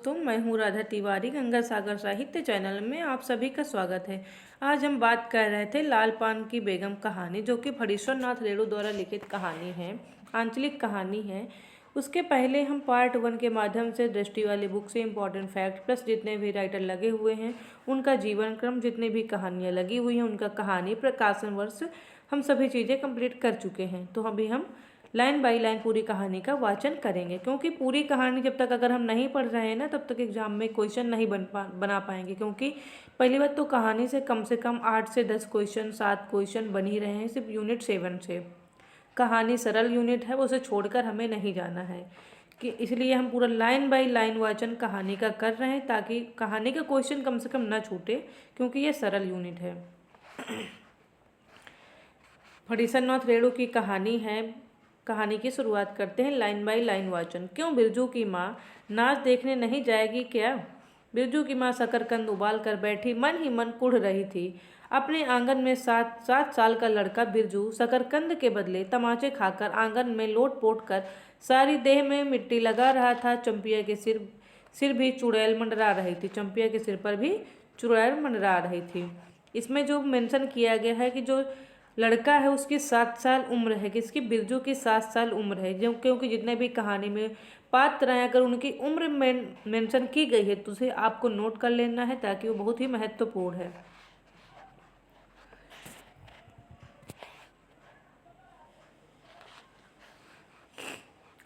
दोस्तों, मैं हूँ राधा तिवारी। गंगा सागर साहित्य चैनल में आप सभी का स्वागत है। आज हम बात कर रहे थे लाल पान की बेगम कहानी, जो कि फणीश्वर नाथ रेणु द्वारा लिखित कहानी है, आंचलिक कहानी है। उसके पहले हम पार्ट 1 के माध्यम से दृष्टि वाली बुक से इम्पोर्टेंट फैक्ट प्लस जितने भी राइटर लगे हुए हैं उनका जीवन क्रम, जितनी भी कहानियाँ लगी हुई हैं उनका कहानी प्रकाशन वर्ष, हम सभी चीज़ें कंप्लीट कर चुके हैं। तो अभी हम लाइन बाय लाइन पूरी कहानी का वाचन करेंगे, क्योंकि पूरी कहानी जब तक अगर हम नहीं पढ़ रहे हैं ना, तब तक एग्जाम में क्वेश्चन नहीं बना पाएंगे। क्योंकि पहली बात तो कहानी से कम 8 से 10 क्वेश्चन, 7 क्वेश्चन बन ही रहे हैं सिर्फ यूनिट 7 से। कहानी सरल यूनिट है, उसे छोड़कर हमें नहीं जाना है, कि इसलिए हम पूरा लाइन बाय लाइन वाचन कहानी का कर रहे हैं, ताकि कहानी का क्वेश्चन कम से कम ना छूटे, क्योंकि ये सरल यूनिट है। फणीश्वर नाथ रेणु की कहानी है। कहानी की शुरुआत करते हैं लाइन बाय लाइन वाचन। क्यों बिरजू की माँ नाच देखने नहीं जाएगी क्या? बिरजू की माँ शकरकंद उबाल कर बैठी मन ही मन कुढ़ रही थी। अपने आंगन में 7 साल का लड़का बिरजू शकरकंद के बदले तमाचे खाकर आंगन में लोट पोट कर सारी देह में मिट्टी लगा रहा था। चंपिया के सिर भी चुड़ैल मंडरा रही थी। चंपिया के सिर पर भी चुड़ैल मंडरा रही थी। इसमें जो मेंशन किया गया है कि जो लड़का है उसकी 7 साल उम्र है, किसकी? बिरजू की 7 साल उम्र है। जो क्योंकि जितने भी कहानी में पात्र हैं, अगर उनकी उम्र मेंशन की गई है तो उसे आपको नोट कर लेना है, ताकि वो बहुत ही महत्वपूर्ण है।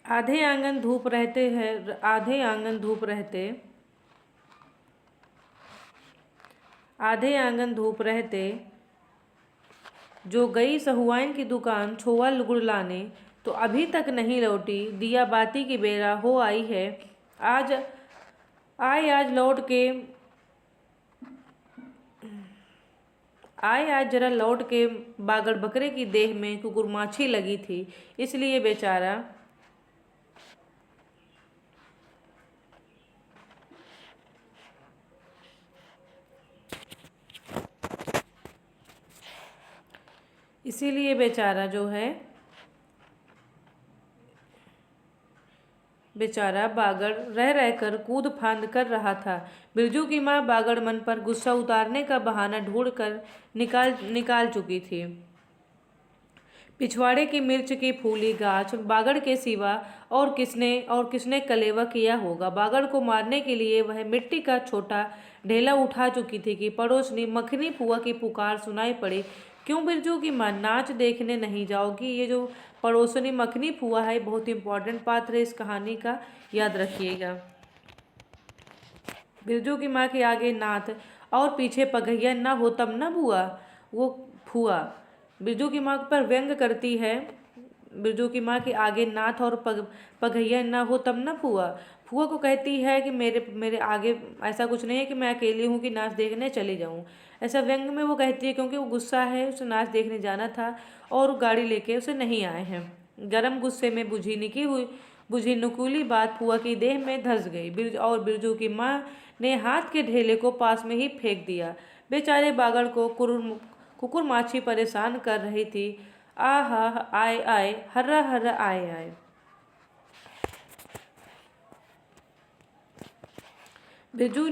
आधे आंगन धूप रहते हैं, आधे आंगन धूप रहते, आधे आंगन धूप रहते, जो गई सहुआइन की दुकान छोवा गुड़ लाने, तो अभी तक नहीं लौटी। दिया बाती की बेरा हो आई है, आज लौट के आज जरा लौट के। बागड़ बकरे की देह में कुकुरमाछी लगी थी, इसलिए बेचारा जो है, बेचारा बागड़ रह रहकर कूद फांद कर रहा था। बिरजू की माँ बागड़ मन पर गुस्सा उतारने का बहाना ढूंढ कर निकाल चुकी थी। पिछवाड़े की मिर्च की फूली गाछ बागड़ के सिवा और किसने कलेवा किया होगा। बागड़ को मारने के लिए वह मिट्टी का छोटा ढेला उठा चुकी थी कि पड़ोसनी मखनी फुआ की पुकार सुनाई पड़ी। क्यों बिरजू की माँ नाच देखने नहीं जाओगी? ये जो पड़ोसनी मखनी फुआ है, बहुत इंपॉर्टेंट पात्र है इस कहानी का, याद रखिएगा। बिरजू की माँ के आगे नाथ और पीछे पगहिया ना हो तब ना बुआ, वो फुआ बिरजू की माँ पर व्यंग करती है। बिरजू की माँ के आगे नाथ और पगहिया ना हो तब ना फुआ। फुआ को कहती है कि मेरे आगे ऐसा कुछ नहीं है कि मैं अकेली हूँ कि नाच देखने चली जाऊँ। ऐसा व्यंग में वो कहती है, क्योंकि वो गुस्सा है, उसे नाच देखने जाना था और गाड़ी लेके उसे नहीं आए हैं। गरम गुस्से में बुझी नुकीली बात फुआ की देह में धंस गई। बिरजू की माँ ने हाथ के ढेले को पास में ही फेंक दिया। बेचारे बागड़ को कुकुर माछी परेशान कर रही थी। आहा आए आए, हर्रा हर्रा आए आए। बिरजू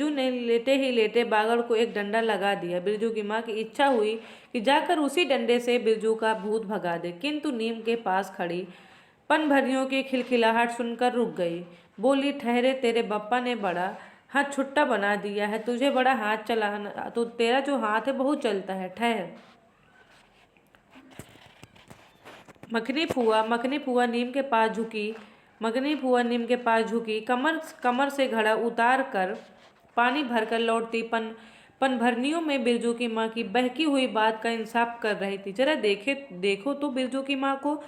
ने लेटे ही लेटे बागड़ को एक डंडा लगा दिया। बिरजू की माँ की इच्छा हुई कि जाकर उसी डंडे से बिरजू का भूत भगा दे, किंतु नीम के पास खड़ी पनभरियों की खिलखिलाहट सुनकर रुक गई। बोली, ठहरे, तेरे बप्पा ने बड़ा हाथ छुट्टा बना दिया है, तुझे बड़ा हाथ चलाना, तो तेरा जो हाथ है बहुत चलता है, ठहर। मखनी फुआ नीम के पास झुकी, कमर से घड़ा उतार कर पानी भरकर लौटती पनभरनियों में बिरजू की माँ की बहकी हुई बात का इंसाफ कर रही थी। जरा देखो तो बिरजू की माँ को,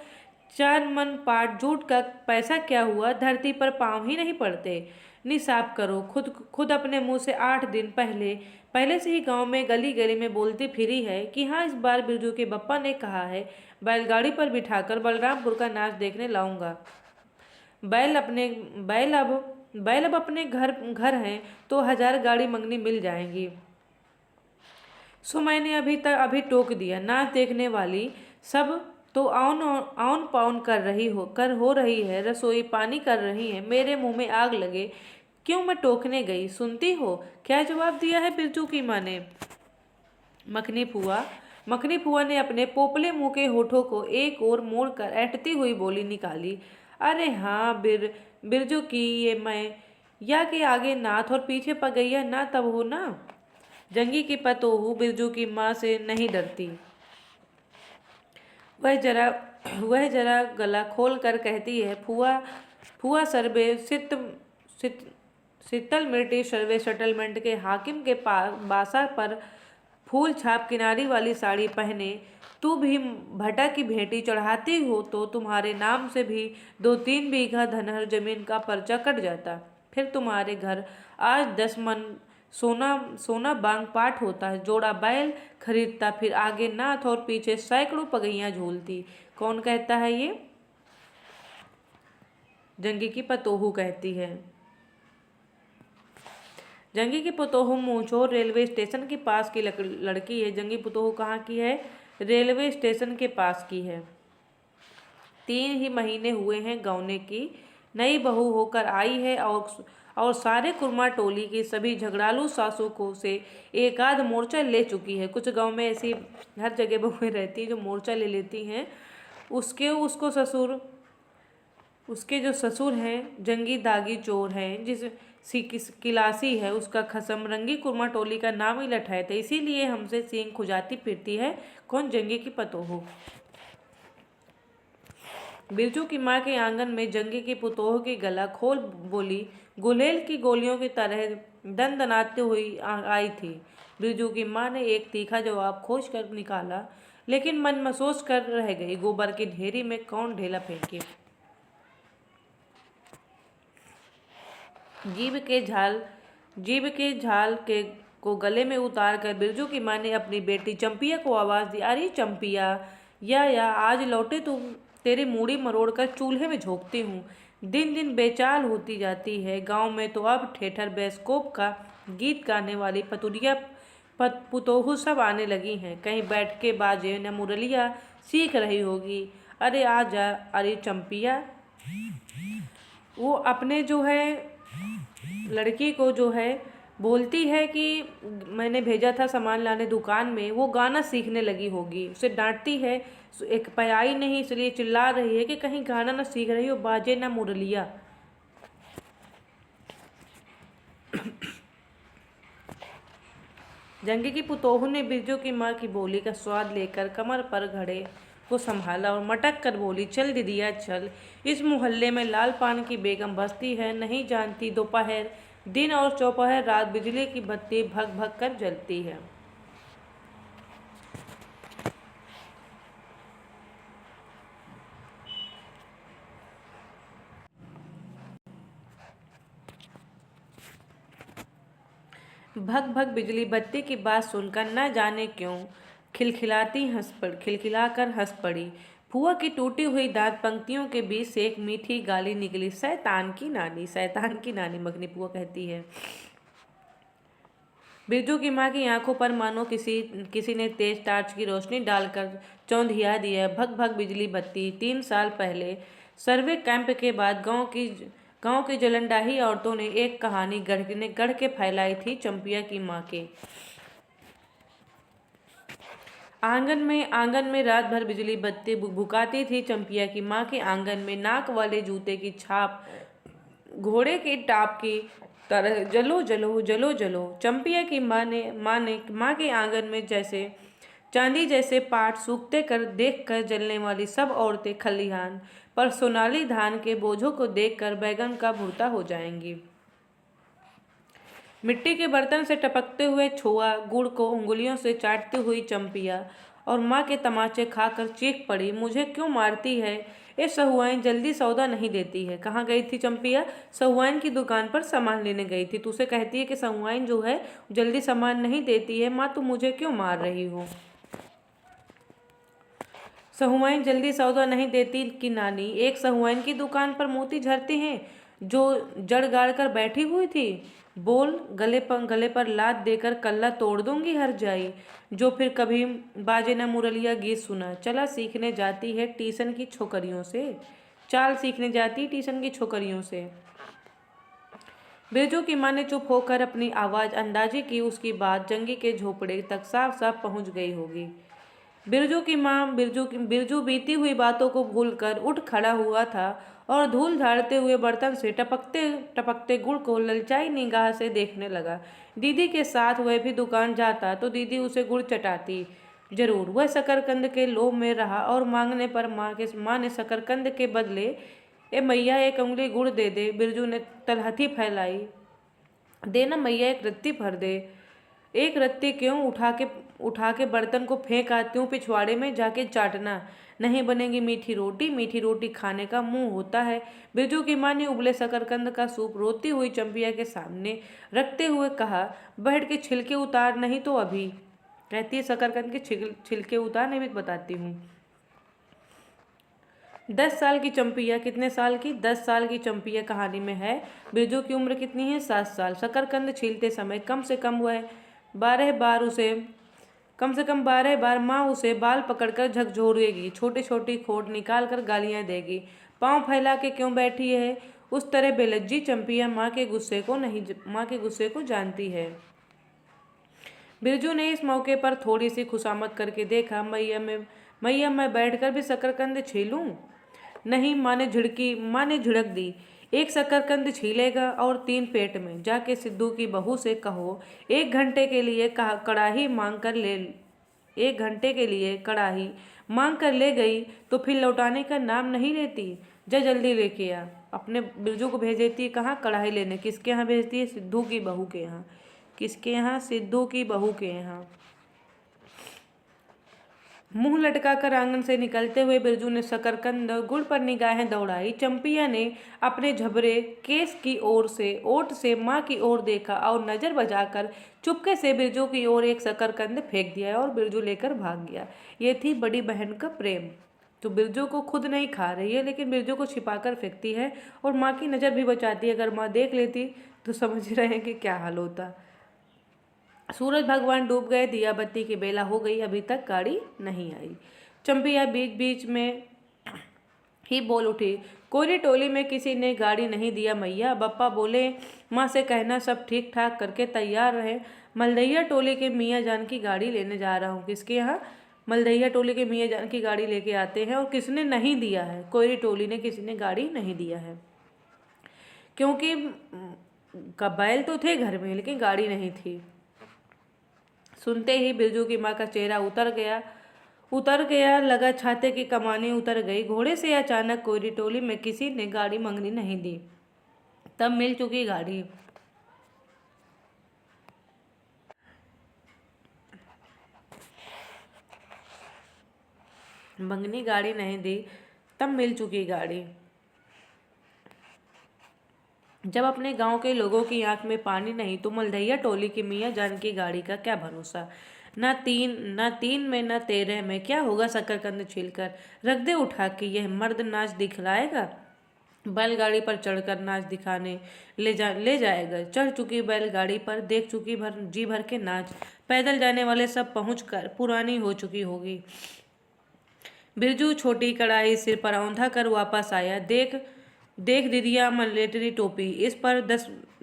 4 मन पाट झूठ का पैसा क्या हुआ? धरती पर पाँव ही नहीं पड़ते। निसाफ करो, खुद अपने मुंह से 8 दिन पहले से ही गांव में गली गली में बोलती फिरी है कि हाँ, इस बार बिरजू के बप्पा ने कहा है बैलगाड़ी पर बिठाकर बलरामपुर का नाच देखने लाऊंगा। बैल अब अपने घर हैं तो 1000 गाड़ी मंगनी मिल जाएंगी। सो मैंने अभी टोक दिया, नाच देखने वाली सब तो आउन आउन पाउन कर हो रही है, रसोई पानी कर रही है, मेरे मुंह में आग लगे, क्यों मैं टोकने गई, सुनती हो? क्या जवाब दिया है बिरजू की माँ ने। मखनी फुआ मखनी फुआ ने अपने पोपले मुंह के होठों को एक ओर मोड़कर ऐंठती हुई बोली निकाली। अरे हाँ, बिरजू की ये मैं, या के आगे नाथ और पीछे पगैया ना तब हो ना। जंगी की पतोहू बिरजू की माँ से नहीं डरती। वह जरा वह जरा गला खोल कर कहती है, फुआ फुआ सर्वे सित शीतल मिर्टी सर्वे सेटलमेंट के हाकिम के पास बासा पर फूल छाप किनारी वाली साड़ी पहने तू भी भटा की भेंटी चढ़ाती हो तो तुम्हारे नाम से भी 2-3 बीघा धनहर जमीन का पर्चा कट जाता। फिर तुम्हारे घर आज 10 मन सोना सोना बांग पाठ होता है, जोड़ा बैल खरीदता, फिर आगे नाथ और पीछे सैकड़ों पगैयां झूलती। कौन कहता है ये? जंगी की पतोहू कहती है। जंगी की पतोहू मूंछोर रेलवे स्टेशन के पास की लड़की है। जंगी पतोहू कहाँ की है? रेलवे स्टेशन के पास की है। 3 ही महीने हुए हैं गौने की, नई बहू होकर आई है और सारे कुर्मा टोली की सभी झगड़ालू सासू को से एक आध मोर्चा ले चुकी है। कुछ गांव में ऐसी हर जगह बहुएं रहती हैं जो मोर्चा ले लेती हैं। उसके जो ससुर हैं जंगी दागी चोर हैं, किलासी है, उसका खसम रंगी कुर्मा टोली का नाम ही लठाए थे, इसीलिए हमसे सींग खुजाती फिरती है। कौन? जंगी की पतोहू। बिरजू की माँ के आंगन में जंगी की पुतोह की गला खोल बोली, गुलेल की गोलियों की तरह दनदनाती हुई आई थी। बिरजू की माँ ने एक तीखा जवाब खोज कर निकाला, लेकिन मन में सोच कर रह गई, गोबर की ढेरी में कौन ढेला फेंके। जीभ के झाल के को गले में उतार कर बिरजू की माँ ने अपनी बेटी चंपिया को आवाज दी, अरे चंपिया, या आज लौटे तुम, तेरी मूड़ी मरोड़ कर चूल्हे में झोंकती हूँ। दिन दिन बेचाल होती जाती है। गांव में तो अब ठेठर बैस्कोप का गीत गाने वाली पतुरिया पुतोहू सब आने लगी हैं। कहीं बैठ के बाजे न मुरलिया सीख रही होगी। अरे आ जा, अरे चंपिया। वो अपने जो है लड़की को जो है बोलती है कि मैंने भेजा था सामान लाने दुकान में, वो गाना सीखने लगी होगी। उसे डांटती है, एक पयाई नहीं इसलिए चिल्ला रही है कि कहीं गाना ना सीख रही हो, बाजे ना मुरलिया। जंगी की पुतोहू ने बिरजू की माँ की बोली का स्वाद लेकर कमर पर घड़े को संभाला और मटक कर बोली, चल दीदिया चल, इस मोहल्ले में लाल पान की बेगम बसती है, नहीं जानती? दोपहर दिन और चौपहर रात बिजली की बत्ती भग भग कर जलती है। भग भग बिजली बत्ती की बात सुनकर न जाने क्यों खिलखिलाकर हंस पड़ी। फुआ की टूटी हुई दांत पंक्तियों के बीच से एक मीठी गाली निकली, शैतान की नानी, शैतान की नानी, मगनी फुआ कहती है। बिरजू की माँ की आंखों पर मानो किसी ने तेज टार्च की रोशनी डालकर चौंधिया दिया। भग भग बिजली बत्ती। 3 साल पहले सर्वे कैंप के बाद गांव की जलंडाही औरतों ने एक कहानी गढ़ के फैलाई थी चंपिया की माँ के। आंगन में रात भर बिजली बत्ती भुकाती थी। चंपिया की माँ के आंगन में नाक वाले जूते की छाप घोड़े के टाप की तरह जलो जलो जलो जलो। चंपिया की माँ के आंगन में जैसे चांदी जैसे पाट सूखते कर देख कर जलने वाली सब औरतें खलिहान पर सोनाली धान के बोझों को देखकर बैगन का भुर्ता हो जाएंगी। मिट्टी के बर्तन से टपकते हुए छोआ गुड़ को उंगलियों से चाटती हुई चंपिया और माँ के तमाचे खाकर चीख पड़ी, मुझे क्यों मारती है? ये सहुआइन जल्दी सौदा नहीं देती है। कहाँ गई थी चंपिया? सहुआइन की दुकान पर सामान लेने गई थी। तुझसे कहती है कि सहुआइन जो है जल्दी सामान नहीं देती है। माँ, तुम मुझे क्यों मार रही हो? सहुआइन जल्दी सौदा नहीं देती कि नानी, एक सहुआइन की दुकान पर मोती झरते हैं जो जड़ गाड़ कर बैठी हुई थी। बोल, गले पर लात देकर कल्ला तोड़ दूंगी हर जाई, जो फिर कभी बाजे न मुरलिया गीत सुना। चला सीखने जाती है टीसन की छोकरियों से, चाल सीखने जाती टीसन की छोकरियों से। बिरजू की माँ ने चुप होकर अपनी आवाज अंदाजी की, उसकी बात जंगी के झोपड़े तक साफ साफ पहुंच गई होगी। बिरजू बीती हुई बातों को भूलकर उठ खड़ा हुआ था और धूल झाड़ते हुए बर्तन से टपकते टपकते गुड़ को ललचाई निगाह से देखने लगा। दीदी के साथ वह भी दुकान जाता तो दीदी उसे गुड़ चटाती जरूर। वह शकरकंद के लोभ में रहा और मांगने पर माँ ने शकरकंद के बदले ए मैया एक उंगली गुड़ दे दे। बिरजू ने तलहथी फैलाई, देना मैया एक रत्ती भर दे। एक रत्ती क्यों, उठा के बर्तन को फेंक आती हूँ पिछवाड़े में, जाके चाटना। नहीं बनेगी मीठी रोटी, मीठी रोटी खाने का मुंह होता है। बिरजू की माँ ने उबले शकरकंद का सूप रोती हुई चंपिया के सामने रखते हुए कहा, बैठ के छिलके उतार, नहीं तो अभी। कहती है शकरकंद के छिलके उतार, नहीं भी बताती हूँ। 10 साल की चंपिया, कितने साल की? 10 साल की चंपिया कहानी में है। बिरजू की उम्र कितनी है? 7 साल। शकरकंद छीलते समय कम से कम 12 बार माँ उसे बाल पकड़कर झकझोरेगी, छोटी छोटी खोट निकाल कर गालियाँ देगी। पाँव फैला के क्यों बैठी है? उस तरह बेलज्जी चंपिया माँ के गुस्से को जानती है। बिरजू ने इस मौके पर थोड़ी सी खुशामद करके देखा, मैया मैं बैठकर भी शकरकंद छीलूं? नहीं, माँ ने झिड़क दी। एक शकरकंद छीलेगा और 3 पेट में। जाके सिद्धू की बहू से कहो 1 घंटे के लिए कड़ाही मांग कर ले गई तो फिर लौटाने का नाम नहीं लेती। जा जल्दी लेके आ। अपने बिरजू को भेज देती है कहाँ? कड़ाही लेने। किसके यहाँ भेजती है? सिद्धू की बहू के यहाँ। किसके यहाँ? सिद्धू की बहू के यहाँ। मुंह लटकाकर आंगन से निकलते हुए बिरजू ने शकरकंद गुड़ पर निगाहें दौड़ाई। चंपिया ने अपने झबरे केस की ओट से माँ की ओर देखा और नजर बजाकर चुपके से बिरजू की ओर एक शकरकंद फेंक दिया और बिरजू लेकर भाग गया। ये थी बड़ी बहन का प्रेम। तो बिरजू को खुद नहीं खा रही है, लेकिन बिरजू को छिपाकर फेंकती है और माँ की नज़र भी बचाती है। अगर माँ देख लेती तो समझ रहे हैं कि क्या हाल होता। सूरज भगवान डूब गए, दिया बत्ती की बेला हो गई, अभी तक गाड़ी नहीं आई। चंपिया बीच बीच में ही बोल उठी, कोयरी टोली में किसी ने गाड़ी नहीं दिया मैया। बप्पा बोले माँ से कहना सब ठीक ठाक करके तैयार रहे। मलदैया टोली के मियाँ जान की गाड़ी लेने जा रहा हूँ। किसके यहाँ? मलदैया टोली के मियाँ जान की गाड़ी लेके आते हैं। और किसने नहीं दिया है? कोयरी टोली ने किसी ने गाड़ी नहीं दिया है, क्योंकि बैल तो थे घर में लेकिन गाड़ी नहीं थी। सुनते ही बिरजू की माँ का चेहरा उतर गया, लगा छाते की कमानी उतर गई। घोड़े से अचानक कोयरी टोली में किसी ने गाड़ी मंगनी नहीं दी। तब मिल चुकी गाड़ी। मंगनी गाड़ी नहीं दी, तब मिल चुकी गाड़ी। जब अपने गांव के लोगों की आंख में पानी नहीं तो मलदैया टोली की मियाँ जान की गाड़ी का क्या भरोसा। न 3 में न 13 में क्या होगा शकरकंद छीलकर रख दे उठा के। यह मर्द नाच दिखलाएगा, बैलगाड़ी पर चढ़कर नाच दिखाने ले जाएगा। चढ़ चुकी बैलगाड़ी पर, देख चुकी जी भर के नाच। पैदल जाने वाले सब पहुंचकर पुरानी हो चुकी होगी। बिरजू छोटी कड़ाई सिर पर औंधा कर वापस आया। देख दीदिया मलेटरी टोपी, इस पर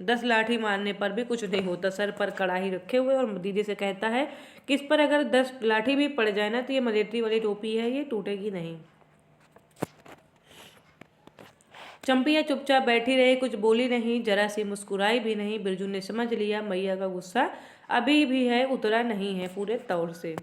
10 लाठी मारने पर भी कुछ नहीं होता। सर पर कड़ाही रखे हुए और दीदी से कहता है कि इस पर अगर 10 लाठी भी पड़ जाए ना तो ये मलेटरी वाली टोपी है, ये टूटेगी नहीं। चंपिया चुपचाप बैठी रही, कुछ बोली नहीं, जरा सी मुस्कुराई भी नहीं। बिरजू ने समझ लिया मैया का गुस्सा अभी भी है, उतरा नहीं है पूरे तौर से।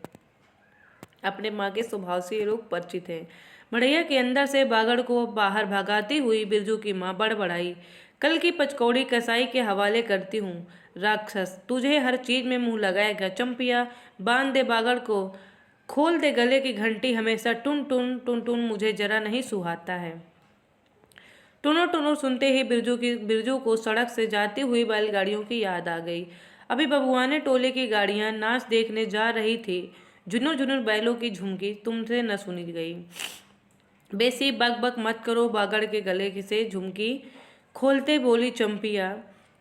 अपने माँ के स्वभाव से ये लोग परिचित हैं। मड़ैया के अंदर से बागड़ को बाहर भगाती हुई बिरजू की माँ बड़बड़ाई, कल की पचकौड़ी कसाई के हवाले करती हूँ। राक्षस तुझे हर चीज में मुंह लगाएगा। चंपिया बांध दे बागड़ को, खोल दे गले की घंटी, हमेशा टुन टुन टुन टुन मुझे जरा नहीं सुहाता है। टुनुर टुनुर सुनते ही बिरजू को सड़क से जाती हुई बैलगाड़ियों की याद आ गई। अभी बबुआने टोले की गाड़ियां नाच देखने जा रही थी। झुनुर झुनुर बैलों की झुमकी तुमसे न सुनी गई। बेसी बक बक मत करो, बागड़ के गले से झुमकी खोलते बोली चंपिया।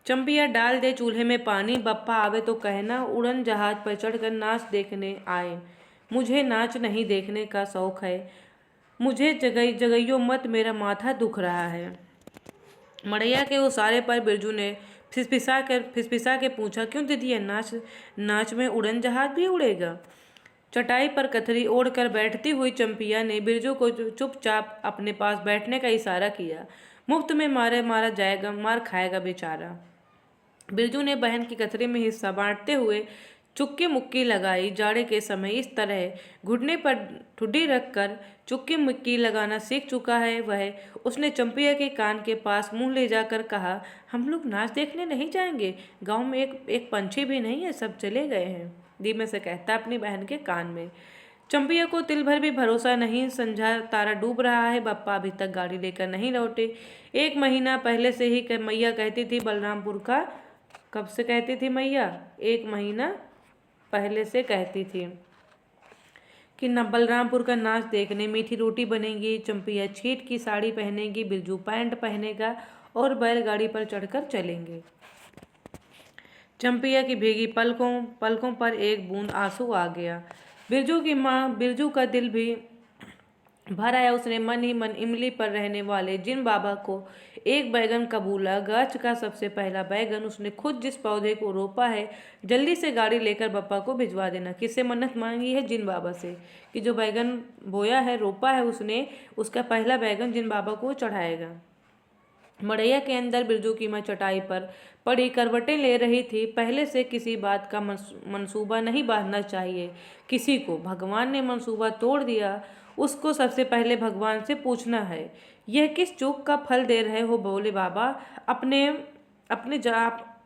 चंपिया डाल दे चूल्हे में पानी, बप्पा आवे तो कहना उड़न जहाज पर चढ़कर नाच देखने आए। मुझे नाच नहीं देखने का शौक है, मुझे जगइयो मत, मेरा माथा दुख रहा है। मड़ैया के उसारे पर बिरजू ने फिसफिसा के पूछा, क्यों दीदी, नाच नाच में उड़न जहाज भी उड़ेगा? चटाई पर कथरी ओढ़कर बैठती हुई चंपिया ने बिरजू को चुपचाप अपने पास बैठने का इशारा किया। मुफ्त में मारा जाएगा, मार खाएगा बेचारा। बिरजू ने बहन की कथरी में हिस्सा बांटते हुए चुक्की मुक्की लगाई। जाड़े के समय इस तरह घुटने पर ठुड्डी रखकर चुक्की मुक्की लगाना सीख चुका है वह। उसने चंपिया के कान के पास मुंह ले जाकर कहा, हम लोग नाच देखने नहीं जाएंगे, गांव में एक पंछी भी नहीं है, सब चले गए हैं, धीमे से कहता अपनी बहन के कान में। चंपिया को तिल भर भी भरोसा नहीं, समझा तारा डूब रहा है, बप्पा अभी तक गाड़ी लेकर नहीं लौटे। 1 महीना पहले से ही मैया कहती थी बलरामपुर का, कब से कहती थी मैया? 1 महीना पहले से कहती थी कि न बलरामपुर का नाच देखने, मीठी रोटी बनेगी, चंपिया छीट की साड़ी पहनेगी, बिरजू पैंट पहनेगा और बैलगाड़ी पर चढ़कर चलेंगे। चंपिया की भीगी पलकों पर एक बूंद आंसू आ गया। बिरजू का दिल भी भर आया। उसने मन ही मन इमली पर रहने वाले जिन बाबा को एक बैगन कबूला। गाछ का सबसे पहला बैगन उसने खुद जिस पौधे को रोपा है, जल्दी से गाड़ी लेकर बप्पा को भिजवा देना। किससे मन्नत मांगी है? जिन बाबा से, कि जो बैगन बोया है, रोपा है उसने, उसका पहला बैगन जिन बाबा को चढ़ाएगा। मड़ैया के अंदर बिरजू की माँ चटाई पर पड़ी करवटें ले रही थी। पहले से किसी बात का मंसूबा नहीं बांधना चाहिए किसी को। भगवान ने मंसूबा तोड़ दिया, उसको सबसे पहले भगवान से पूछना है। यह किस चूक का फल दे रहे हो बोले बाबा?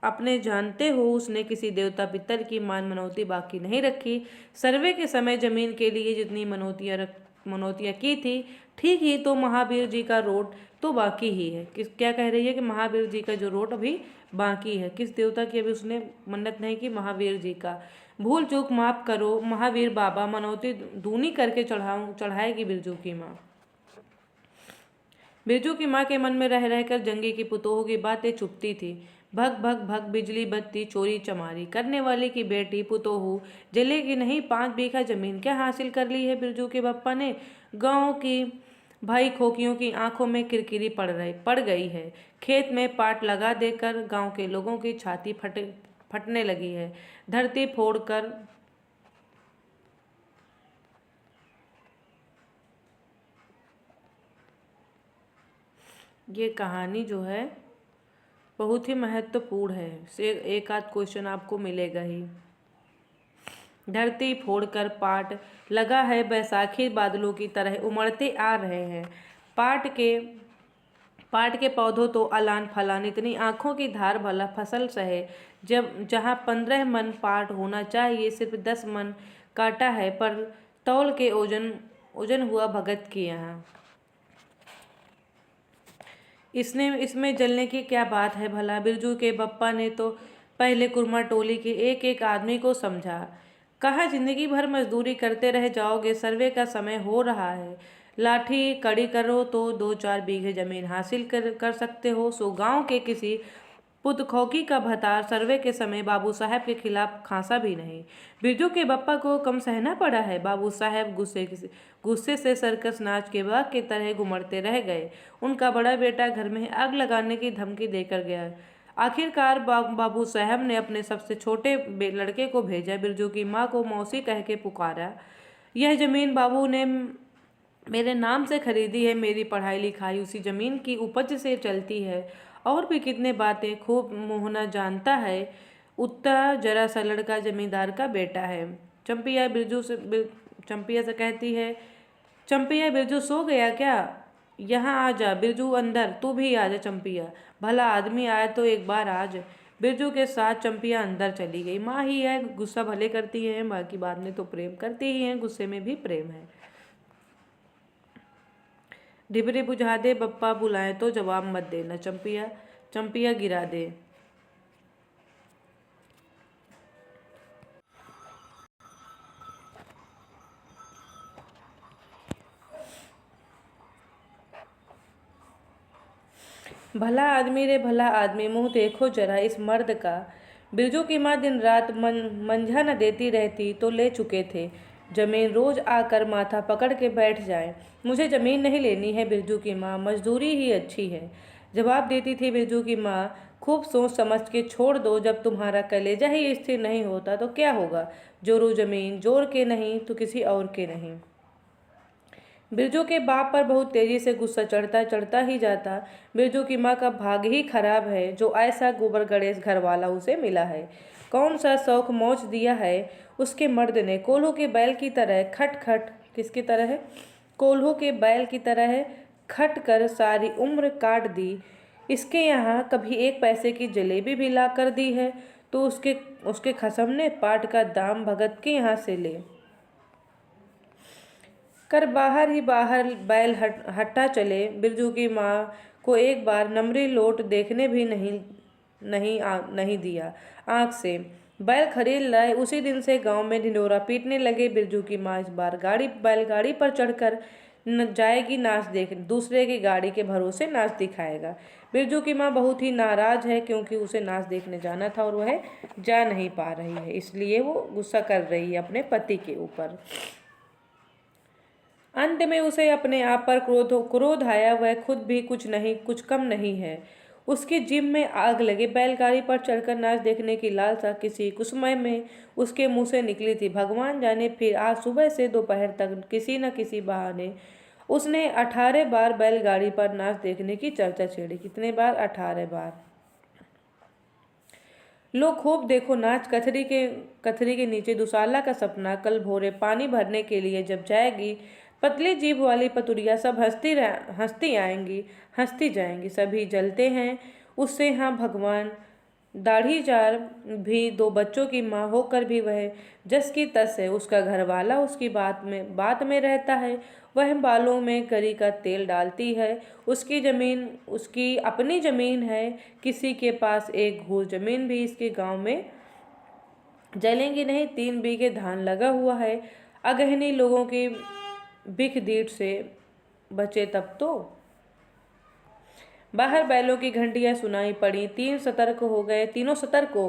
अपने जानते हो उसने किसी देवता पितर की मान मनौती बाकी नहीं रखी। सर्वे के समय जमीन के लिए जितनी मनौतियाँ की थी, ठीक ही तो महावीर जी का रोट तो बाकी ही है। क्या कह रही है कि महावीर जी का जो रोट अभी बाकी है। किस देवता की अभी उसने मन्नत नहीं की? महावीर जी का। भूल चूक माफ करो महावीर बाबा, मनौती दूनी करके चढ़ाएगी बिरजू की माँ। बिरजू की माँ के मन में रह रहकर जंगी की पुतोहू की बातें चुपती थी। भग भग भग बिजली बत्ती चोरी चमारी करने वाले की बेटी पुतोहू जलेगी नहीं। 5 बीघा जमीन क्या हासिल कर ली है बिरजू के बप्पा ने? गांव की भाई खोकियों की आंखों में किरकिरी पड़ गई है। खेत में पाट लगा देकर गांव के लोगों की छाती फटने लगी है। धरती फोड़कर ये कहानी जो है बहुत ही महत्वपूर्ण है। से एक आध क्वेश्चन आपको मिलेगा ही। धरती फोड़कर पाट लगा है, बैसाखी बादलों की तरह उमड़ते आ रहे हैं। पाट के पौधों तो अलान फलान, इतनी आंखों की धार भला फसल सहे। जब जहाँ 15 मन पाट होना चाहिए, सिर्फ 10 मन काटा है। पर तौल के ओजन हुआ भगत के यहाँ। इसमें जलने की क्या बात है भला? बिरजू के बप्पा ने तो पहले कुरमा टोली के एक एक आदमी को समझा। कहा, जिंदगी भर मजदूरी करते रह जाओगे, सर्वे का समय हो रहा है। लाठी कड़ी करो तो 2-4 बीघे जमीन हासिल कर सकते हो। सो गांव के किसी पुतखौकी का भतार सर्वे के समय बाबू साहब के खिलाफ खांसा भी नहीं। बिरजू के बप्पा को कम सहना पड़ा है। बाबू साहब गुस्से से सर्कस नाच के बाघ की तरह घुमड़ते रह गए। उनका बड़ा बेटा घर में आग लगाने की धमकी देकर गया। आखिरकार बाबू साहब ने अपने सबसे छोटे लड़के को भेजा। बिरजू की माँ को मौसी कह के पुकारा। यह जमीन बाबू ने मेरे नाम से खरीदी है। मेरी पढ़ाई लिखाई उसी जमीन की उपज से चलती है। और भी कितने बातें खूब मोहना जानता है। उतना जरा सा लड़का जमींदार का बेटा है। चंपिया से कहती है, चंपिया बिरजू सो गया क्या? यहाँ आ जा बिरजू, अंदर तू भी आ जा चंपिया। भला आदमी आया तो एक बार आज। बिरजू के साथ चंपिया अंदर चली गई। माँ ही है, गुस्सा भले करती है, माँ की बात में तो प्रेम करती ही है, गुस्से में भी प्रेम है। डिबरी बुझा दे, बप्पा बुलाए तो जवाब मत देना। चंपिया गिरा दे। भला आदमी रे भला आदमी, मुंह देखो जरा इस मर्द का। बिरजू की माँ दिन रात मंझा न देती रहती तो ले चुके थे जमीन, रोज आकर माथा पकड़ के बैठ जाए। मुझे जमीन नहीं लेनी है बिरजू की माँ, मजदूरी ही अच्छी है, जवाब देती थी बिरजू की माँ। खूब सोच समझ के छोड़ दो, जब तुम्हारा कलेजा ही स्थिर नहीं होता तो क्या होगा। जोरू जमीन, जोर के नहीं तो किसी और के नहीं। बिरजू के बाप पर बहुत तेजी से गुस्सा चढ़ता चढ़ता ही जाता। बिरजू की माँ का भाग ही खराब है जो ऐसा गोबर गणेश घर वाला उसे मिला है। कौन सा शौक मौज दिया है उसके मर्द ने। कोल्हू के बैल की तरह खट खट, किसकी तरह है, कोल्हू के बैल की तरह है, खट कर सारी उम्र काट दी। इसके यहाँ कभी एक पैसे की जलेबी भी ला कर दी है तो उसके उसके खसम ने पाट का दाम भगत के यहाँ से ले कर बाहर ही बाहर बैल हट्टा चले। बिरजू की माँ को एक बार नमरी लोट देखने भी नहीं दिया आँख से। बैल खरीद लाए, उसी दिन से गांव में ढिंढोरा पीटने लगे। बिरजू की माँ इस बार बैलगाड़ी पर चढ़कर न जाएगी नाच देख, दूसरे की गाड़ी के भरोसे नाच दिखाएगा। बिरजू की माँ बहुत ही नाराज है क्योंकि उसे नाच देखने जाना था और वह जा नहीं पा रही है, इसलिए वो गुस्सा कर रही है अपने पति के ऊपर। अंत में उसे अपने आप पर क्रोध आया। वह खुद भी कुछ कम नहीं है। उसकी जिम में आग लगे। बैलगाड़ी पर चढ़कर नाच देखने की लालसा किसी कुसमय में उसके मुंह से निकली थी। भगवान जाने फिर आज सुबह से दोपहर तक किसी न किसी बहाने उसने 18 बार बैलगाड़ी पर नाच देखने की चर्चा छेड़ी। कितने बार? 18 बार। लो खूब देखो नाच। कथरी के नीचे दुसाला का सपना। कल भोरे पानी भरने के लिए जब जाएगी पतली जीभ वाली पतुरिया, सब हंसती आएंगी, हंसती जाएंगी। सभी जलते हैं उससे। हाँ भगवान, दाढ़ीचार भी, 2 बच्चों की माँ होकर भी वह जस की तस है। उसका घरवाला उसकी बात में रहता है। वह बालों में गरी का तेल डालती है। उसकी जमीन उसकी अपनी जमीन है। किसी के पास एक घूर जमीन भी इसके गांव में जलेंगी नहीं। 3 बीघे धान लगा हुआ है। अगहनी लोगों की बिख दीट से बचे तब तो। बाहर बैलों की घंटियां सुनाई पड़ी। तीनों सतर्क हो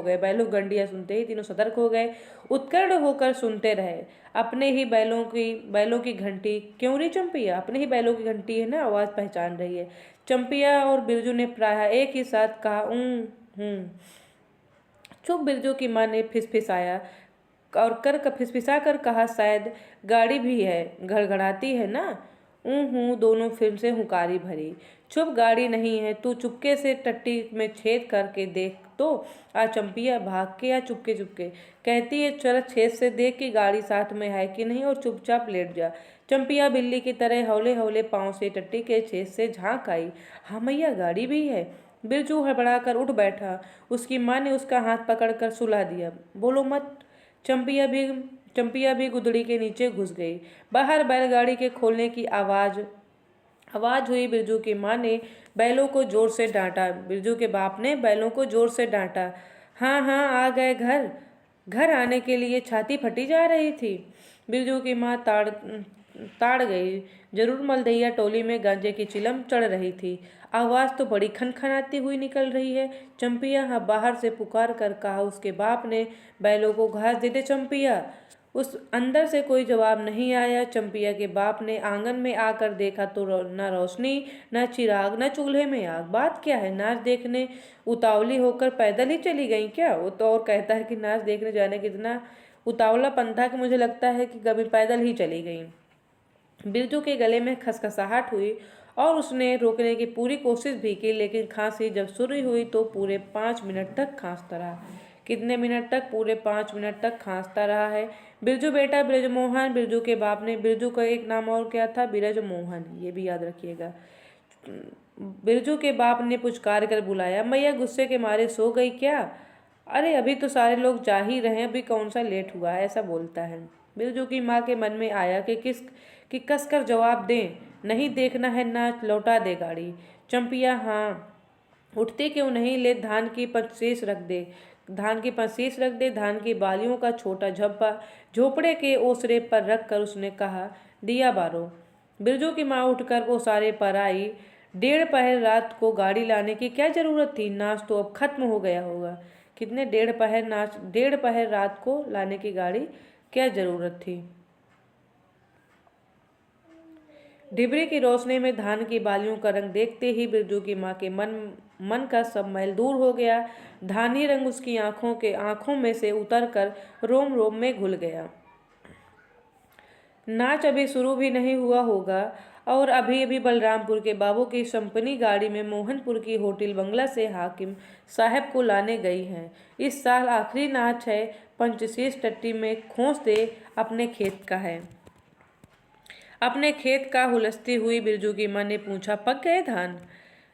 गए। बैलों की घंटियां सुनते ही तीनों सतर्क हो गए। उत्कर्ण होकर सुनते रहे। अपने ही बैलों की घंटी क्यों रही चंपिया? अपने ही बैलों की घंटी है ना, आवाज पहचान रही है। चंपिया और बिरजू ने प्रायः एक ही साथ कहा, हूँ। चुप, बिरजू की माँ ने फिसफिसाया और फिसफिसा कर कहा, शायद गाड़ी भी है, घड़घड़ाती है ना। हूँ, दोनों फिर से हुंकारी भरी। चुप, गाड़ी नहीं है, तू चुपके से टट्टी में छेद करके देख तो। आ चंपिया भाग के या चुपके चुपके कहती है, चल छेद से देख कि गाड़ी साथ में है कि नहीं और चुपचाप लेट जा। चंपिया बिल्ली की तरह हौले हौले पाँव से टट्टी के छेद से झांक आई। हाँ मैया, गाड़ी भी है। बिरजू हड़बड़ाकर उठ बैठा। उसकी माँ ने उसका हाथ पकड़कर सुला दिया। बोलो मत। चंपिया भी गुदड़ी के नीचे घुस गई। बाहर बैलगाड़ी के खोलने की आवाज हुई। बिरजू की माँ ने बैलों को जोर से डांटा। बिरजू के बाप ने बैलों को जोर से डांटा। हाँ हाँ, आ गए घर। घर आने के लिए छाती फटी जा रही थी। बिरजू की माँ ताड़ गई। जरूर मलदैया टोली में गांजे की चिलम चढ़ रही थी। आवाज तो बड़ी खनखनाती हुई निकल रही है। चंपिया, हाँ, बाहर से पुकार कर कहा उसके बाप ने। बैलों को घास दे दे चंपिया। उस अंदर से कोई जवाब नहीं आया। चंपिया के बाप ने आंगन में आकर देखा तो न रोशनी, न चिराग, न चूल्हे में आग। बात क्या है? नाच देखने उतावली होकर पैदल ही चली गई क्या? वो तो और कहता है कि नाच देखने जाने की इतना उतावलापन था कि मुझे लगता है कि कभी पैदल ही चली गई। बिरजू के गले में खसखसाहट हुई और उसने रोकने की पूरी कोशिश भी की, लेकिन खांसी जब शुरू हुई तो पूरे 5 मिनट तक खांसता रहा। कितने मिनट तक? पूरे 5 मिनट तक खांसता रहा है। बिरजू बेटा ब्रजमोहन। बिरजू के बाप ने, बिरजू का एक नाम और क्या था? ब्रजमोहन, ये भी याद रखिएगा। बिरजू के बाप ने पुचकार कर बुलाया। मैया गुस्से के मारे सो गई क्या? अरे अभी तो सारे लोग जा ही रहे हैं, अभी कौन सा लेट हुआ है, ऐसा बोलता है। बिरजू की माँ के मन में आया कि कस कर जवाब दें। नहीं देखना है नाच, लौटा दे गाड़ी। चंपिया, हाँ, उठती क्यों नहीं? ले धान की पचीस रख दे। धान की बालियों का छोटा झब्बा झोपड़े के ओसरे पर रख कर उसने कहा, दिया बारो। बिरजू की माँ उठकर वो सारे पर आई। डेढ़ पहर रात को गाड़ी लाने की क्या जरूरत थी, नाच तो अब खत्म हो गया होगा। कितने डेढ़ पहर रात को लाने की गाड़ी क्या जरूरत थी। डिबरी की रोशनी में धान की बालियों का रंग देखते ही बिरजू की माँ के मन का सब मैल दूर हो गया। धानी रंग उसकी आंखों में से उतर कर रोम रोम में घुल गया। नाच अभी शुरू भी नहीं हुआ होगा और अभी अभी बलरामपुर के बाबू की कंपनी गाड़ी में मोहनपुर की होटल बंगला से हाकिम साहब को लाने गई हैं। इस साल आखिरी नाच है, पंचशीश टट्टी में खोस दे अपने खेत का है। अपने खेत का हुलसती हुई बिरजू की माँ ने पूछा, पक गए धान?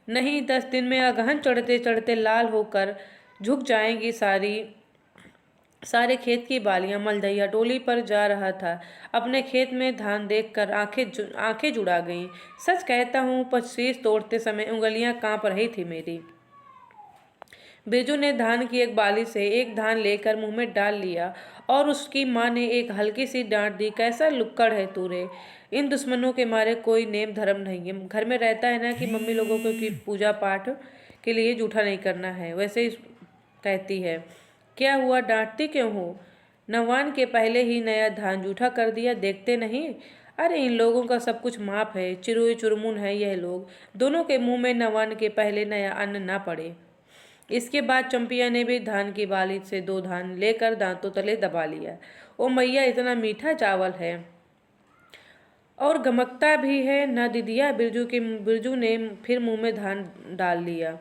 नहीं, 10 दिन में अगहन चढ़ते चढ़ते लाल होकर झुक जाएंगी सारे खेत की बालियां। मलदैया टोली पर जा रहा था। अपने खेत में धान देखकर आंखें जुड़ा गईं। सच कहता हूँ, पच्चीस तोड़ते समय उंगलियां कांप रही थी मेरी। बिरजू ने धान की एक बाली से एक धान लेकर मुंह में डाल लिया और उसकी माँ ने एक हल्की सी डांट दी, कैसा लुक्कड़ है तू रे। इन दुश्मनों के मारे कोई नेम धर्म नहीं है। घर में रहता है ना कि मम्मी लोगों को की पूजा पाठ के लिए जूठा नहीं करना है, वैसे ही कहती है। क्या हुआ, डांटती क्यों हो? नवान के पहले ही नया धान जूठा कर दिया, देखते नहीं? अरे इन लोगों का सब कुछ माफ है, चिरुई चुरमुन है यह लोग। दोनों के मुंह में नवान के पहले नया अन्न ना पड़े। इसके बाद चंपिया ने भी धान की बाली से 2 धान लेकर दांतों तले दबा लिया। ओ मैया, इतना मीठा चावल है और गमकता भी है ना दीदिया। बिरजू ने फिर मुंह में धान डाल लिया।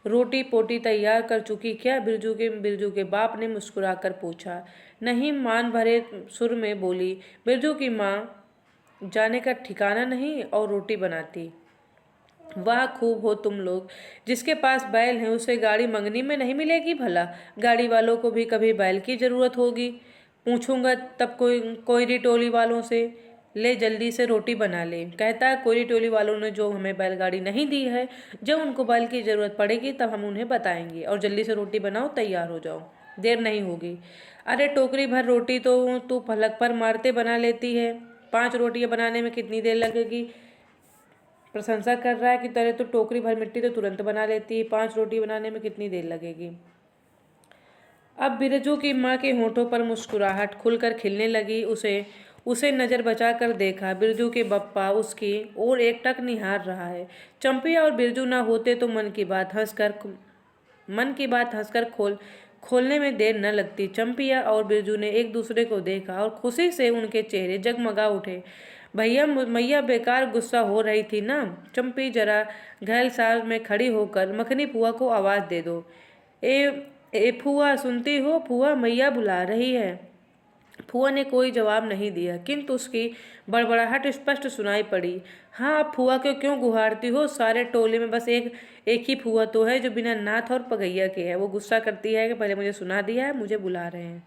रोटी पोटी तैयार कर चुकी क्या? बिरजू के बाप ने मुस्कुराकर पूछा। नहीं, मान भरे सुर में बोली बिरजू की माँ, जाने का ठिकाना नहीं और रोटी बनाती। वाह, खूब हो तुम लोग। जिसके पास बैल है उसे गाड़ी मंगनी में नहीं मिलेगी भला? गाड़ी वालों को भी कभी बैल की जरूरत होगी। पूछूंगा तब कोयरी टोली वालों से, ले जल्दी से रोटी बना ले। कहता है कोयरी टोली वालों ने जो हमें बैलगाड़ी नहीं दी है, जब उनको बैल की जरूरत पड़ेगी तब हम उन्हें बताएंगे। और जल्दी से रोटी बनाओ, तैयार हो जाओ, देर नहीं होगी। अरे टोकरी भर रोटी तो तू पलक पर मारते बना लेती है, 5 रोटियां बनाने में कितनी देर लगेगी? प्रशंसा कर रहा है कि तेरे तो टोकरी भर मिट्टी तो तुरंत बना लेती है, 5 रोटी बनाने में कितनी देर लगेगी? अब बिरजू की माँ के होठों पर मुस्कुराहट खुलकर खिलने लगी। उसे नजर बचाकर देखा। बिरजू के बप्पा उसकी ओर एकटक निहार रहा है। चंपिया और बिरजू ना होते तो मन की बात हंसकर खोलने में देर न लगती। चंपिया और बिरजू ने एक दूसरे को देखा और खुशी से उनके चेहरे जगमगा उठे। भैया मैया बेकार गुस्सा हो रही थी ना? चंपी जरा घैलसार में खड़ी होकर मखनी फुआ को आवाज दे दो। ए फुआ, सुनती हो? फुआ मैया बुला रही है। फुआ ने कोई जवाब नहीं दिया, किंतु उसकी बड़बड़ाहट स्पष्ट सुनाई पड़ी। हाँ, अब फुआ को क्यों गुहारती हो? सारे टोले में बस एक ही फुआ तो है जो बिना नाथ और पगैया के है। वो गुस्सा करती है कि पहले मुझे सुना दिया है, मुझे बुला रहे हैं।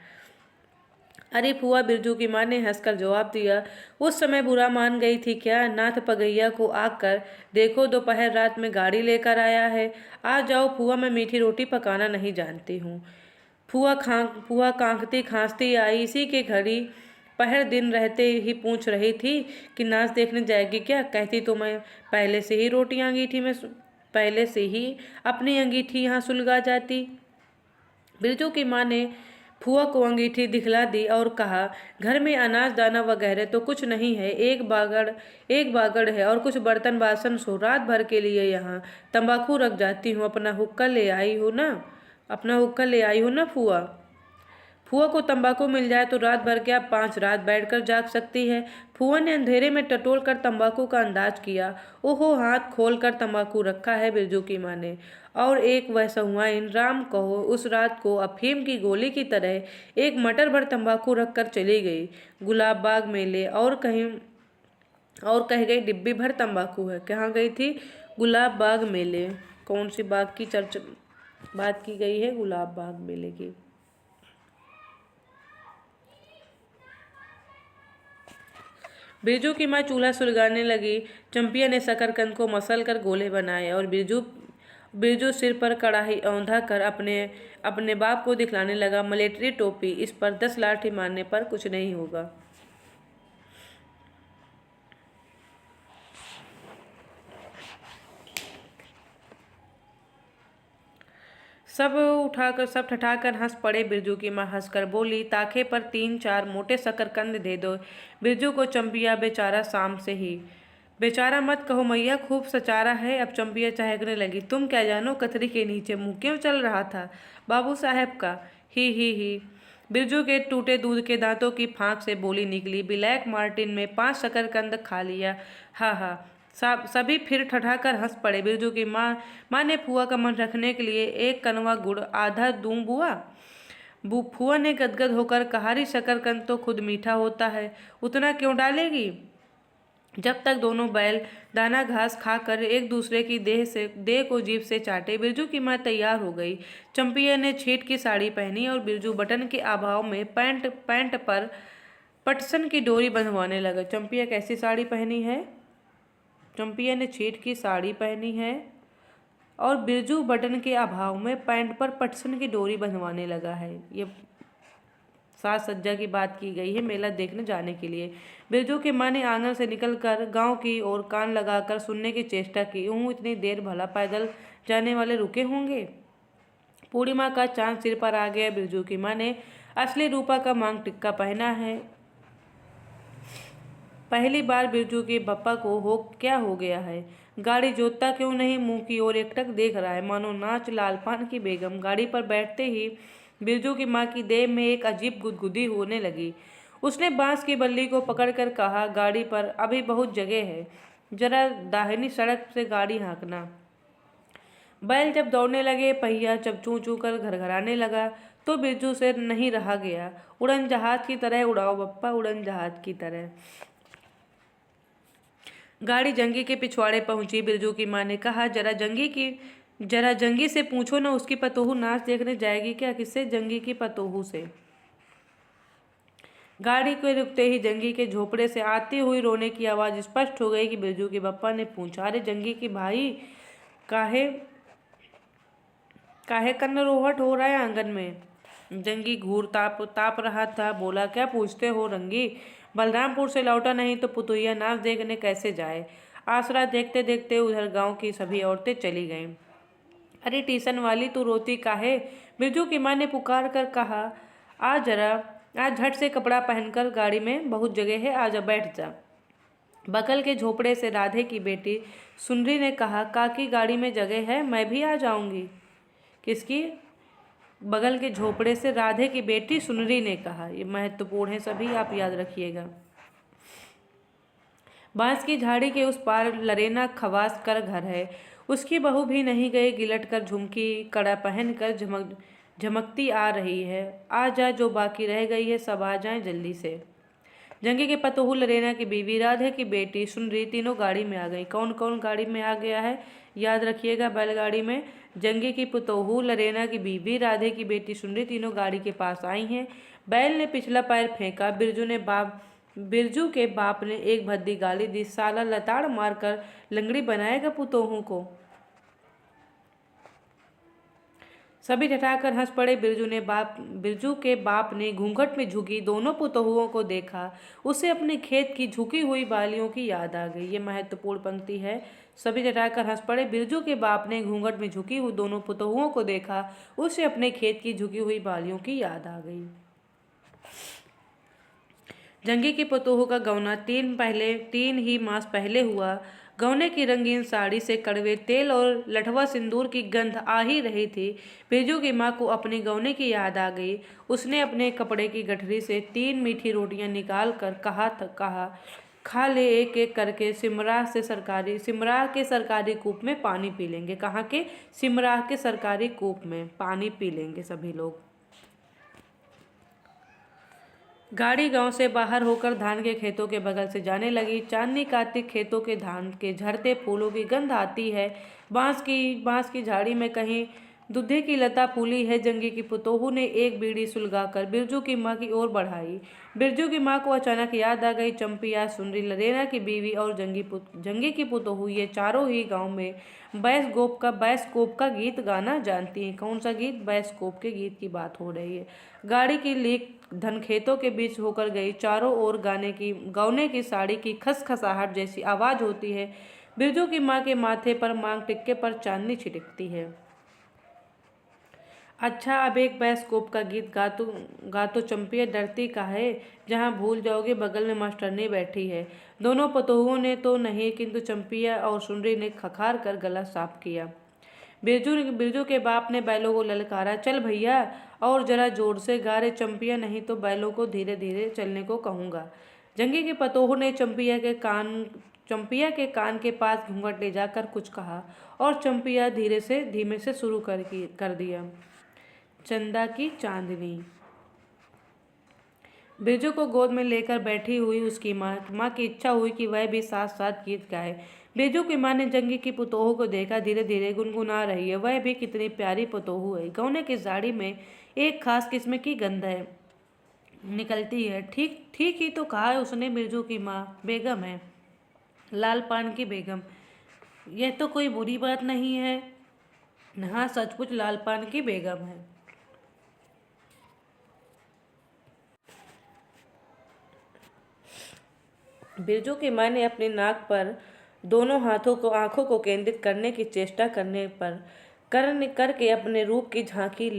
अरे फुआ, बिरजू की माँ ने हंसकर जवाब दिया। उस समय बुरा मान गई थी क्या? नाथ पगैया को आकर देखो, दोपहर रात में गाड़ी लेकर आया है। आ जाओ फुआ, मैं मीठी रोटी पकाना नहीं जानती हूँ। फुआ कांकती खांसती आई। इसी के घड़ी पहर दिन रहते ही पूछ रही थी कि नाच देखने जाएगी क्या? कहती तो मैं पहले से ही अपनी अंगीठी यहाँ सुलगा जाती। बिरजू की माँ ने फुआ को अंगीठी दिखला दी और कहा, घर में अनाज दाना वगैरह तो कुछ नहीं है, एक बागड़ है और कुछ बर्तन बासन सो। रात भर के लिए यहाँ तंबाकू रख जाती हूँ। अपना हुक्का ले आई हो ना फुआ? फुआ को तंबाकू मिल जाए तो रात भर क्या 5 रात बैठकर जाग सकती है। फुआ ने अंधेरे में टटोल कर तंबाकू का अंदाज किया। ओहो, हाथ खोल कर तंबाकू रखा है बिरजू की माँ ने। और एक वैसा हुआ इन राम कहो, उस रात को अफीम की गोली की तरह एक मटर भर तंबाकू रख कर चली गई गुलाब बाग मेले। और कह गई डिब्बी भर तंबाकू है। कहाँ गई थी? गुलाब बाग मेले। कौन सी बाग की बात की गई है? गुलाब बाग मेले की। बिरजू की माँ चूल्हा सुलगाने लगी। चंपिया ने शकरकंद को मसल कर गोले बनाए और बिरजू सिर पर कड़ाही औंधा कर अपने बाप को दिखलाने लगा। मलेटरी टोपी, इस पर 10 लाठी मारने पर कुछ नहीं होगा। सब ठठाकर हंस पड़े। बिरजू की माँ हंसकर बोली, ताखे पर 3-4 मोटे शकरकंद दे दो बिरजू को। चंपिया बेचारा शाम से ही। बेचारा मत कहो मैया, खूब सचारा है। अब चंपिया चहकने लगी। तुम क्या जानो कतरी के नीचे मुंह क्यों चल रहा था बाबू साहब का। ही। बिरजू के टूटे दूध के दांतों की फांक से बोली निकली, ब्लैक मार्टिन में 5 शकरकंद खा लिया। हा। सभी फिर ठठाकर हंस पड़े। बिरजू की माँ ने फुआ का मन रखने के लिए 1 कनवा गुड़ आधा दूं बुआ। फुआ ने गदगद होकर कहा, री शकरकंद तो खुद मीठा होता है, उतना क्यों डालेगी। जब तक दोनों बैल दाना घास खाकर एक दूसरे की देह को जीभ से चाटे, बिरजू की माँ तैयार हो गई। चंपिया ने छीट की साड़ी पहनी और बिरजू बटन के अभाव में पैंट पर पटसन की डोरी बंधवाने लगा। चंपिया कैसी साड़ी पहनी है? चंपिया ने छीट की साड़ी पहनी है और बिरजू बटन के अभाव में पैंट पर पटसन की डोरी बंधवाने लगा है। ये साज सज्जा की बात की गई है मेला देखने जाने के लिए। बिरजू की माँ ने आंगन से निकलकर गांव की ओर कान लगाकर सुनने की चेष्टा की। इतनी देर भला पैदल जाने वाले रुके होंगे। पूर्णिमा का चांद सिर पर आ गया। बिरजू की माँ ने असली रूपा का मांग टिक्का पहना है। पहली बार बिरजू के बप्पा को क्या हो गया है? गाड़ी जोतता क्यों नहीं? मुंह की ओर एकटक देख रहा है मानो नाच लालपान की बेगम। गाड़ी पर बैठते ही बिरजू की माँ की देह में एक अजीब गुदगुदी होने लगी। उसने बांस की बल्ली को पकड़कर कहा, गाड़ी पर अभी बहुत जगह है, जरा दाहिनी सड़क से गाड़ी हाँकना। बैल जब दौड़ने लगे, पहिया जब चू चू कर घरघराने लगा, तो बिरजू से नहीं रहा गया। उड़न जहाज की तरह उड़ाओ बप्पा, उड़न जहाज की तरह। गाड़ी जंगी के पिछवाड़े पहुंची। बिरजू की माँ ने कहा, जरा जंगी से पूछो ना, उसकी पतोहू नाच देखने जाएगी क्या? किससे? जंगी की पतोहू से। गाड़ी के रुकते ही जंगी के झोपड़े से आती हुई रोने की आवाज़ स्पष्ट हो गई कि बिरजू के बप्पा ने पूछा, अरे जंगी की भाई, काहे कन्नरोहट हो रहा है आंगन में? जंगी घूर ताप रहा था। बोला, क्या पूछते हो रंगी? बलरामपुर से लौटा नहीं तो पुतुहिया नाच देखने कैसे जाए? आसरा देखते देखते उधर गांव की सभी औरतें चली गईं। अरे टीसन वाली, तू रोती काहे? बिरजू की माँ ने पुकार कर कहा, आज झट से कपड़ा पहनकर, गाड़ी में बहुत जगह है, आजा बैठ जा। बगल के झोपड़े से राधे की बेटी सुनरी ने कहा, काकी गाड़ी में जगह है, मैं भी आ जाऊंगी। किसकी? बगल के झोपड़े से राधे की बेटी सुनरी ने कहा। ये महत्वपूर्ण है, सभी आप याद रखिएगा। बांस की झाड़ी के उस पार लरेना खवास कर घर है। उसकी बहू भी नहीं गई, गिलट कर झुमकी कड़ा पहन कर झमकती आ रही है। आ जा, जो बाकी रह गई है सब आ जाएं जल्दी से। जंगी के पतोहू लरेना की बीवी राधे की बेटी सुनरी तीनों गाड़ी में आ गई। कौन कौन गाड़ी में आ गया है याद रखिएगा। बैलगाड़ी में जंगी की पतोहू लरेना की बीवी राधे की बेटी सुनरी तीनों गाड़ी के पास आई हैं। बैल ने पिछला पैर फेंका। बिरजू के बाप ने एक भद्दी गाली दी, साला लताड़ मारकर लंगड़ी बनाएगा पुतोहू को। सभी ठठाकर हंस पड़े। बिरजू के बाप ने घूंघट में झुकी दोनों पुतोहुओं को देखा। उसे अपने खेत की झुकी हुई बालियों की याद आ गई। ये महत्वपूर्ण पंक्ति है। सभी ठठाकर हंस पड़े। बिरजू के बाप ने घूंघट में झुकी हुई दोनों पुतोहुओं को देखा। उसे अपने खेत की झुकी हुई बालियों की याद आ गई। जंगी की पतोहू का गौना 3 ही मास पहले हुआ। गौने की रंगीन साड़ी से कड़वे तेल और लठवा सिंदूर की गंध आ ही रही थी। बिरजू की माँ को अपने गौने की याद आ गई। उसने अपने कपड़े की गठरी से 3 मीठी रोटियां निकाल कर कहा, खा ले एक एक करके, सिमराह के सरकारी कूप में पानी पी लेंगे। कहाँ के? सिमराह के सरकारी कूप में पानी पी लेंगे सभी लोग। गाड़ी गांव से बाहर होकर धान के खेतों के बगल से जाने लगी। चांदनी कार्तिक खेतों के धान के झड़ते फूलों की गंध आती है। बांस की झाड़ी में कहीं दूधे की लता फूली है। जंगी की पुतोहू ने एक बीड़ी सुलगाकर बिरजू की माँ की ओर बढ़ाई। बिरजू की माँ को अचानक याद आ गई, चंपिया, सुनरी, लरेना की बीवी और जंगी की पुतोहू, ये चारों ही गांव में बैसकोप का गीत गाना जानती हैं। कौन सा गीत? बैसकोप के गीत की बात हो रही है। गाड़ी की लीक धन खेतों के बीच होकर गई। चारों ओर गौने की साड़ी की खसखसाहट जैसी आवाज होती है। बिरजू की माँ के माथे पर मांग टिक्के पर चांदनी छिटकती है। अच्छा, अब एक बाइस्कोप का गीत गा तो चंपिया डरती काहे, जहाँ भूल जाओगे बगल में मास्टरनी बैठी है। दोनों पतोहुओं ने तो नहीं, किंतु चंपिया और सुंदरी ने खखार कर गला साफ किया। बिरजू के बाप ने बैलों को ललकारा, चल भैया और जरा जोर से गा रे चंपिया, नहीं तो बैलों को धीरे धीरे चलने को कहूँगा। जंगी के पतोहू ने चंपिया के कान के पास घूंघट ले जाकर कुछ कहा और चंपिया धीमे से शुरू कर दिया। चंदा की चांदनी। बिरजू को गोद में लेकर बैठी हुई उसकी माँ की इच्छा हुई कि वह भी साथ साथ गीत गाए। बिरजू की माँ ने जंगी की पुतोहू को देखा, धीरे धीरे गुनगुना रही है। वह भी कितनी प्यारी पुतोहू है। गौने की साड़ी में एक खास किस्म की गंध है निकलती है। ठीक ठीक ही तो कहा है उसने, बिरजू की माँ बेगम है, लाल पान की बेगम। यह तो कोई बुरी बात नहीं है। हाँ, सचमुच लाल पान की बेगम है। बिरजू की माँ ने अपनी नाक पर दोनों हाथों को आंखों को केंद्रित करने की चेष्टा करके अपने रूप की झांकी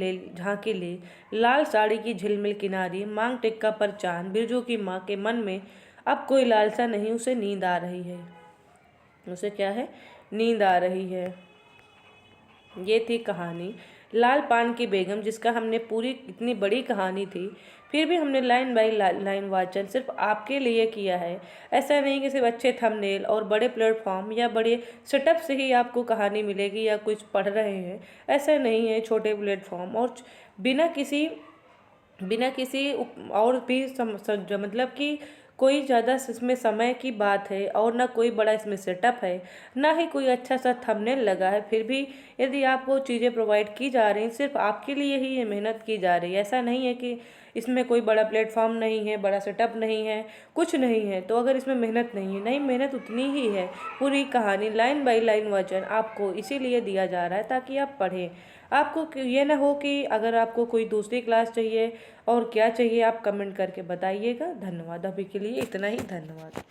ले। लाल साड़ी की झिलमिल किनारी, मांग टिक्का पर चांद। बिरजू की माँ के मन में अब कोई लालसा नहीं, उसे नींद आ रही है। उसे क्या है? नींद आ रही है। ये थी कहानी लाल पान की बेगम, जिसका हमने पूरी इतनी बड़ी कहानी थी, फिर भी हमने लाइन बाई लाइन वाचन सिर्फ आपके लिए किया है। ऐसा नहीं कि सिर्फ अच्छे थंबनेल और बड़े प्लेटफॉर्म या बड़े सेटअप से ही आपको कहानी मिलेगी या कुछ पढ़ रहे हैं, ऐसा नहीं है। छोटे प्लेटफॉर्म और बिना किसी और भी मतलब कि कोई ज़्यादा इसमें समय की बात है और ना कोई बड़ा इसमें सेटअप है, ना ही कोई अच्छा सा थंबनेल लगा है। फिर भी यदि आपको चीज़ें प्रोवाइड की जा रही हैं, सिर्फ आपके लिए ही ये मेहनत की जा रही है। ऐसा नहीं है कि इसमें कोई बड़ा प्लेटफॉर्म नहीं है, बड़ा सेटअप नहीं है, कुछ नहीं है। तो अगर इसमें मेहनत नहीं है, नहीं, मेहनत उतनी ही है। पूरी कहानी लाइन बाई लाइन वचन आपको इसीलिए दिया जा रहा है ताकि आप पढ़ें। आपको ये ना हो कि अगर आपको कोई दूसरी क्लास चाहिए और क्या चाहिए आप कमेंट करके बताइएगा। धन्यवाद, अभी के लिए इतना ही। धन्यवाद।